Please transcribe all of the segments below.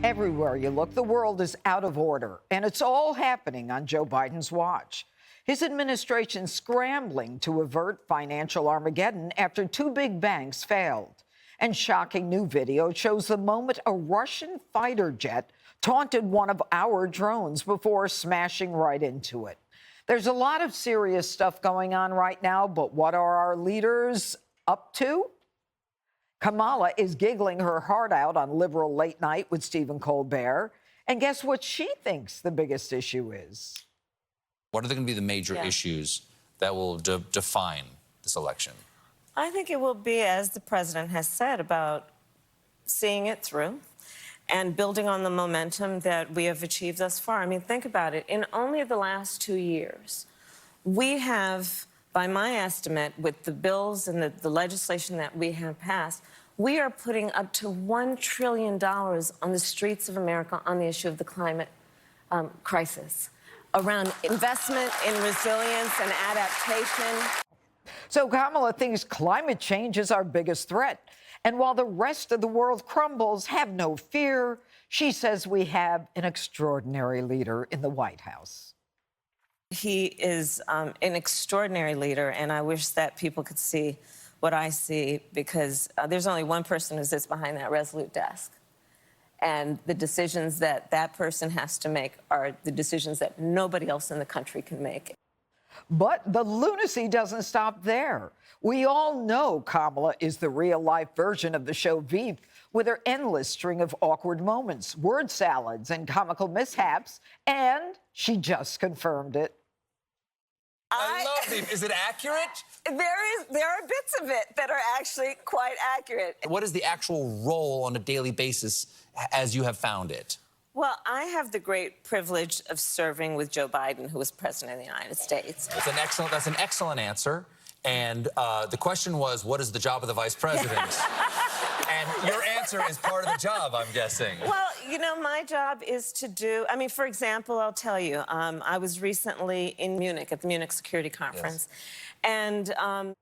Everywhere you look, the world is out of order, and it's all happening on Joe Biden's watch. His administration scrambling to avert financial Armageddon after two big banks failed. And shocking new video shows the moment a Russian fighter jet taunted one of our drones before smashing right into it. There's a lot of serious stuff going on right now, but what are our leaders up to? Kamala is giggling her heart out on liberal late night with Stephen Colbert. And guess what she thinks the biggest issue is? What are going to be the major issues that will define this election? I think it will be, as the president has said, about seeing it through and building on the momentum that we have achieved thus far. I mean, think about it. In only the last 2 years, we have, by my estimate, with the bills and the legislation that we have passed, we are putting up to $1 trillion on the streets of America on the issue of the climate crisis, around investment in resilience and adaptation. So Kamala thinks climate change is our biggest threat. And while the rest of the world crumbles, have no fear, she says we have an extraordinary leader in the White House. He is an extraordinary leader, and I wish that people could see what I see, because there's only one person who sits behind that resolute desk. And the decisions that that person has to make are the decisions that nobody else in the country can make. But the lunacy doesn't stop there. We all know Kamala is the real-life version of the show Veep, with her endless string of awkward moments, word salads, and comical mishaps, and she just confirmed it. I love Veep. Is it accurate? There are bits of it that are actually quite accurate. What is the actual role on a daily basis as you have found it? Well, I have the great privilege of serving with Joe Biden, who was president of the United States. That's an excellent answer. And the question was, what is the job of the vice president? And your answer is part of the job, I'm guessing. Well, you know, my job is to do, I mean, for example, I'll tell you, I was recently in Munich at the Munich Security Conference. Yes. And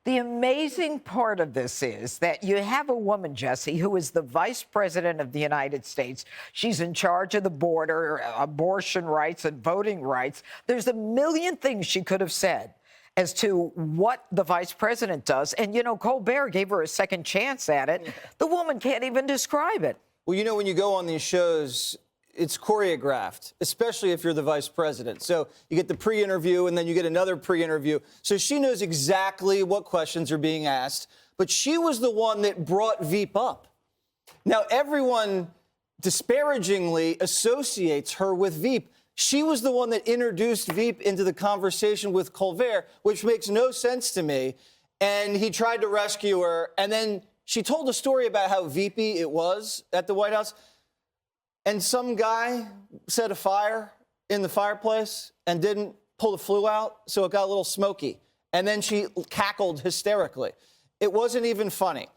the amazing part of this is that you have a woman, Jesse, who is the vice president of the United States. She's in charge of the border, abortion rights and voting rights. There's a million things she could have said as to what the vice president does. And, you know, Colbert gave her a second chance at it. Yeah. The woman can't even describe it. Well, you know, when you go on these shows, it's choreographed, especially if you're the vice president. So you get the pre-interview and then you get another pre-interview. So she knows exactly what questions are being asked. But she was the one that brought Veep up. Now, everyone disparagingly associates her with Veep. She was the one that introduced Veep into the conversation with Colbert, which makes no sense to me. And he tried to rescue her. And then she told a story about how Veepy it was at the White House. And some guy set a fire in the fireplace and didn't pull the flue out, so it got a little smoky. And then she cackled hysterically. It wasn't even funny.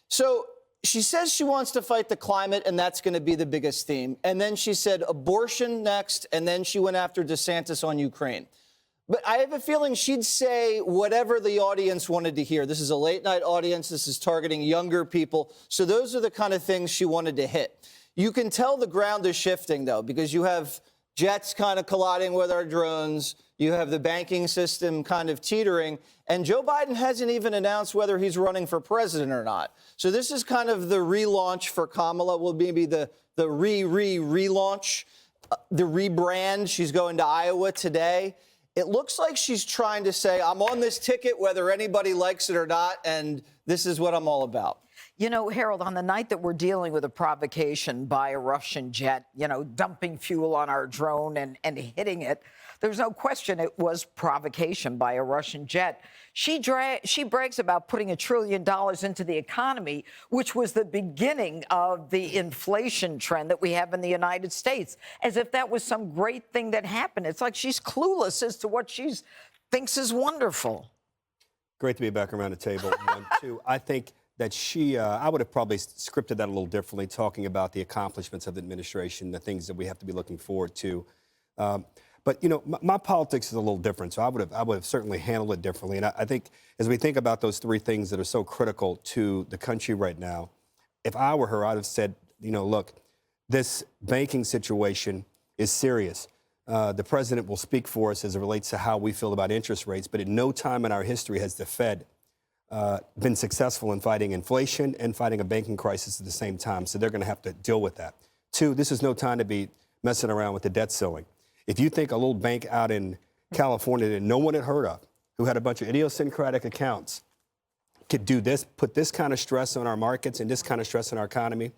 So she says she wants to fight the climate, and that's going to be the biggest theme. And then she said abortion next, and then she went after DeSantis on Ukraine. But I have a feeling she'd say whatever the audience wanted to hear. This is a late-night audience. This is targeting younger people. So those are the kind of things she wanted to hit. You can tell the ground is shifting, though, because you have jets kind of colliding with our drones. You have the banking system kind of teetering. And Joe Biden hasn't even announced whether he's running for president or not. So this is kind of the relaunch for Kamala. Will maybe the relaunch, the rebrand. She's going to Iowa today. It looks like she's trying to say, I'm on this ticket, whether anybody likes it or not, and this is what I'm all about. You know, Harold, on the night that we're dealing with a provocation by a Russian jet, you know, dumping fuel on our drone and hitting it, there's no question it was provocation by a Russian jet. She brags about putting $1 trillion into the economy, which was the beginning of the inflation trend that we have in the United States, as if that was some great thing that happened. It's like she's clueless as to what she thinks is wonderful. Great to be back around the table. One, two, I think that I would have probably scripted that a little differently, talking about the accomplishments of the administration, the things that we have to be looking forward to. But, you know, my politics is a little different, so I would have certainly handled it differently. And I think as we think about those three things that are so critical to the country right now, if I were her, I'd have said, you know, look, this banking situation is serious. The president will speak for us as it relates to how we feel about interest rates, but at no time in our history has the Fed been successful in fighting inflation and fighting a banking crisis at the same time, so they're going to have to deal with that. Two, this is no time to be messing around with the debt ceiling. If you think a little bank out in California that no one had heard of, who had a bunch of idiosyncratic accounts, could do this, put this kind of stress on our markets and this kind of stress on our economy,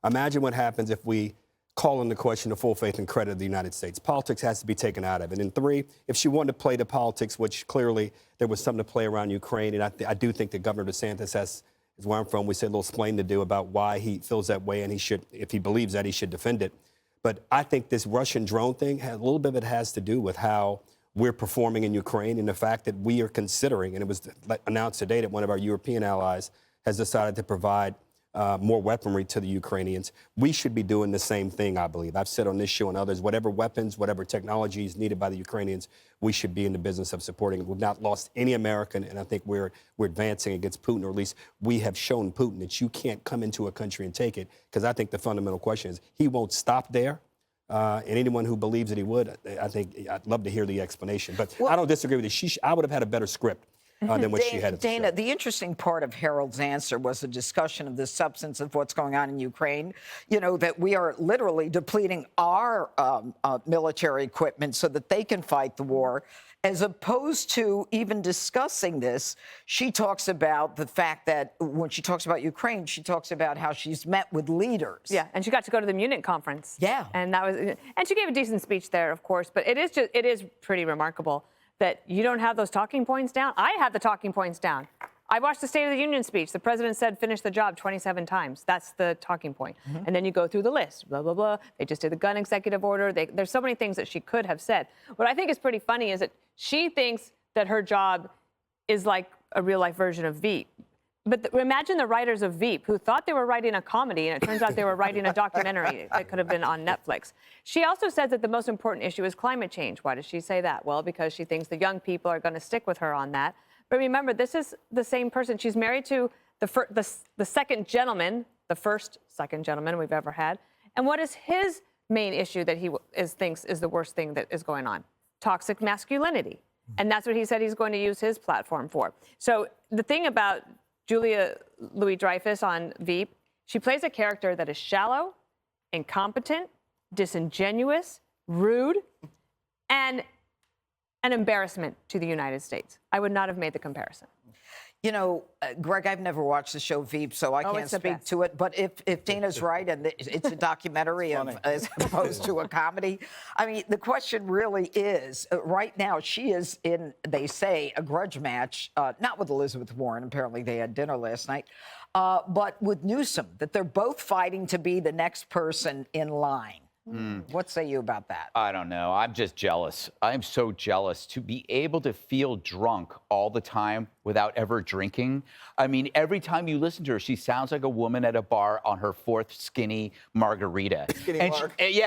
imagine what happens if we call into question the full faith and credit of the United States. Politics has to be taken out of it. And three, if she wanted to play the politics, which clearly there was something to play around Ukraine, and I do think that Governor DeSantis is where I'm from. We said a little explain to do about why he feels that way, and he should, if he believes that, he should defend it. But I think this Russian drone thing, a little bit of it has to do with how we're performing in Ukraine and the fact that we are considering, and it was announced today that one of our European allies has decided to provide more weaponry to the Ukrainians. We should be doing the same thing, I believe. I've said on this show and others, whatever weapons, whatever technology is needed by the Ukrainians, we should be in the business of supporting it. We've not lost any American, and I think we're advancing against Putin, or at least we have shown Putin that you can't come into a country and take it, because I think the fundamental question is he won't stop there. And anyone who believes that he would, I think I'd love to hear the explanation. But I don't disagree with you. I would have had a better script than what she had at the Dana, show. the interesting part of Harold's answer was a discussion of the substance of what's going on in Ukraine. You know, that we are literally depleting our military equipment so that they can fight the war. As opposed to even discussing this, she talks about the fact that when she talks about Ukraine, she talks about how she's met with leaders. Yeah, and she got to go to the Munich conference. Yeah. And that was, and she gave a decent speech there, of course, but it is pretty remarkable that you don't have those talking points down. I had the talking points down. I watched the State of the Union speech. The president said, finish the job 27 times. That's the talking point. Mm-hmm. And then you go through the list, blah, blah, blah. They just did the gun executive order. There's so many things that she could have said. What I think is pretty funny is that she thinks that her job is like a real-life version of Veep. But imagine the writers of Veep who thought they were writing a comedy, and it turns out they were writing a documentary that could have been on Netflix. She also says that the most important issue is climate change. Why does she say that? Well, because she thinks the young people are going to stick with her on that. But remember, this is the same person. She's married to the second gentleman, the first second gentleman we've ever had. And what is his main issue that he thinks is the worst thing that is going on? Toxic masculinity. And that's what he said he's going to use his platform for. So the thing about Julia Louis-Dreyfus on Veep, she plays a character that is shallow, incompetent, disingenuous, rude, and an embarrassment to the United States. I would not have made the comparison. You know, Greg, I've never watched the show Veep, so I can't speak to it. But if Dana's right and it's a documentary as opposed to a comedy, I mean, the question really is, right now she is in, they say, a grudge match, not with Elizabeth Warren. Apparently they had dinner last night, but with Newsom, that they're both fighting to be the next person in line. What say you about that? I don't know. I'm just jealous. I'm so jealous to be able to feel drunk all the time without ever drinking. I mean, every time you listen to her, she sounds like a woman at a bar on her fourth skinny margarita.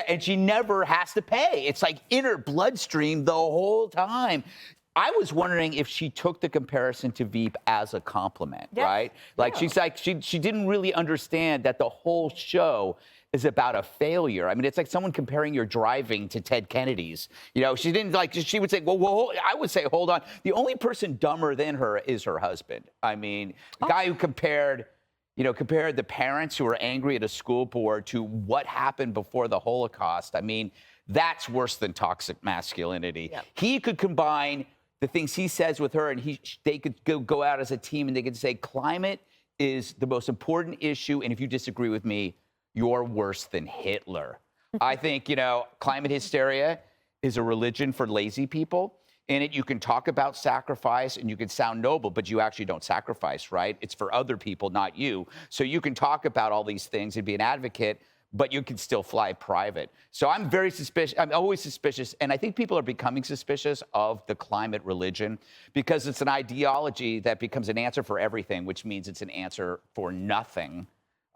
And she never has to pay. It's like in her bloodstream the whole time. I was wondering if she took the comparison to Veep as a compliment, right? Like she's like, she didn't really understand that the whole show is about a failure. I mean, it's like someone comparing your driving to Ted Kennedy's. You know, she didn't like, she would say, well, I would say, hold on. The only person dumber than her is her husband. I mean, the guy who compared the parents who were angry at a school board to what happened before the Holocaust. I mean, that's worse than toxic masculinity. Yeah. He could combine the things he says with her, and they could go out as a team, and they could say climate is the most important issue, and if you disagree with me, you're worse than Hitler. I think, climate hysteria is a religion for lazy people. In it, you can talk about sacrifice and you can sound noble, but you actually don't sacrifice, right? It's for other people, not you. So you can talk about all these things and be an advocate, but you can still fly private. So I'm very suspicious. I'm always suspicious. And I think people are becoming suspicious of the climate religion because it's an ideology that becomes an answer for everything, which means it's an answer for nothing.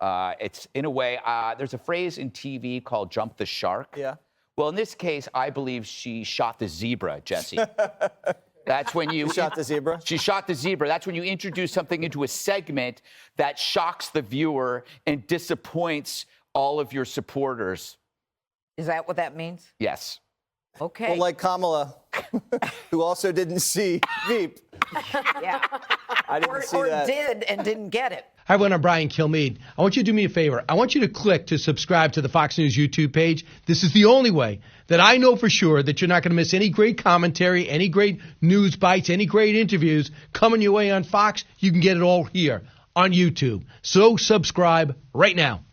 It's in a way, there's a phrase in TV called jump the shark. Yeah. Well, in this case, I believe she shot the zebra, Jesse. That's when you shot the zebra? She shot the zebra. That's when you introduce something into a segment that shocks the viewer and disappoints all of your supporters. Is that what that means? Yes. Okay. Well, like Kamala, who also didn't see Veep. yeah. I didn't see or that. did and didn't get it. Hi, everyone. I'm Brian Kilmeade. I want you to do me a favor. I want you to click to subscribe to the Fox News YouTube page. This is the only way that I know for sure that you're not going to miss any great commentary, any great news bites, any great interviews coming your way on Fox. You can get it all here on YouTube. So subscribe right now.